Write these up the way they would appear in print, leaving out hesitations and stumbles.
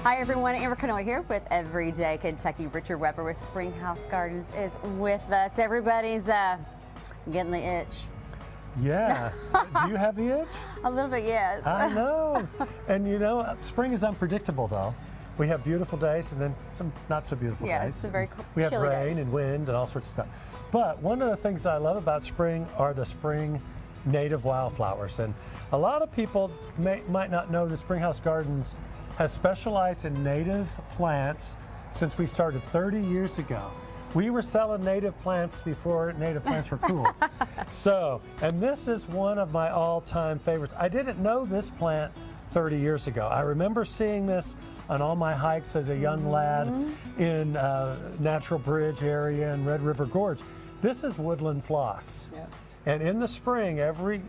Hi everyone, Amber Canoa here with Everyday Kentucky. Richard Weber with Springhouse Gardens is with us. Everybody's getting the itch. Yeah. Do you have the itch? A little bit, yes. I know. And you know, spring is unpredictable though. We have beautiful days and then some not so beautiful days. It's a very We have chilly rain days. and wind and all sorts of stuff. But one of the things that I love about spring are the spring native wildflowers. And a lot of people might not know that Springhouse Gardens has specialized in native plants since we started 30 years ago. We were selling native plants before native plants were cool. So, and this is one of my all-time favorites. I didn't know this plant 30 years ago. I remember seeing this on all my hikes as a young lad in Natural Bridge area and Red River Gorge. This is woodland phlox. Yep. And in the spring, every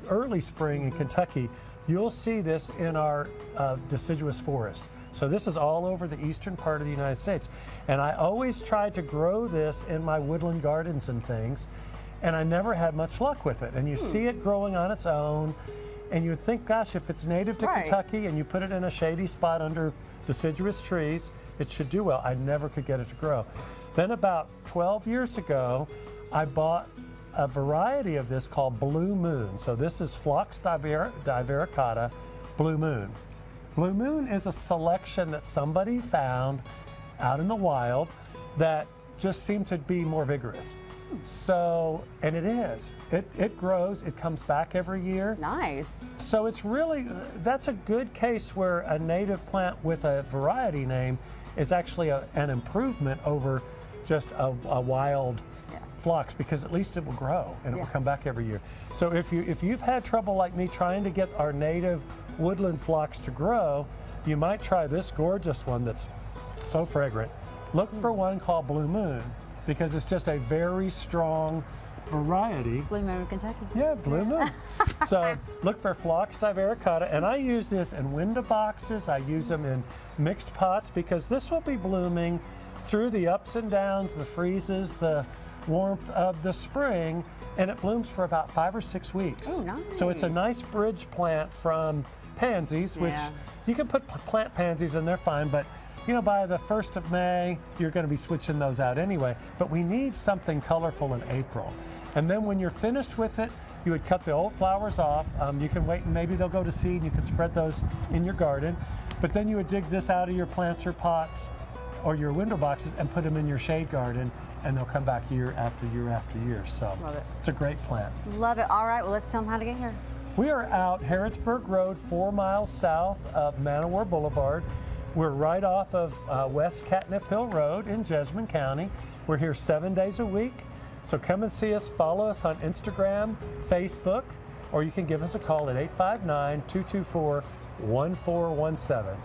early spring in Kentucky, you'll see this in our deciduous forest. So this is all over the eastern part of the United States. And I always tried to grow this in my woodland gardens and things, and I never had much luck with it. And you see it growing on its own, and you would think, gosh, if it's native to Kentucky and you put it in a shady spot under deciduous trees, it should do well. I never could get it to grow. Then about 12 years ago, I bought a variety of this called Blue Moon. So this is Phlox divaricata Blue Moon. Blue Moon is a selection that somebody found out in the wild that just seemed to be more vigorous. So, and it is. It grows, it comes back every year. Nice. So it's really, that's a good case where a native plant with a variety name is actually an improvement over just a wild phlox, because at least it will grow and it will come back every year. So if you've had trouble like me trying to get our native woodland phlox to grow, you might try this gorgeous one that's so fragrant. Look for one called Blue Moon, because it's just a very strong variety. Blue Moon, Kentucky. Yeah, Blue Moon. So look for Phlox divaricata, and I use this in window boxes. I use them in mixed pots because this will be blooming through the ups and downs, the freezes, the warmth of the spring, and it blooms for about 5 or 6 weeks. Oh, nice. So it's a nice bridge plant from pansies, which you can put plant pansies and they're fine, but you know, by the 1st of May, you're going to be switching those out anyway. But we need something colorful in April. And then when you're finished with it, you would cut the old flowers off. You can wait and maybe they'll go to seed and you can spread those in your garden. But then you would dig this out of your plants or pots or your window boxes and put them in your shade garden, and they'll come back year after year after year. So love it. It's a great plant. Love it. All right, well, let's tell them how to get here. We are out Harrodsburg Road, 4 miles south of Manowar Boulevard. We're right off of West Catnip Hill Road in Jessamine County. We're here 7 days a week. So come and see us, follow us on Instagram, Facebook, or you can give us a call at 859-224-1417.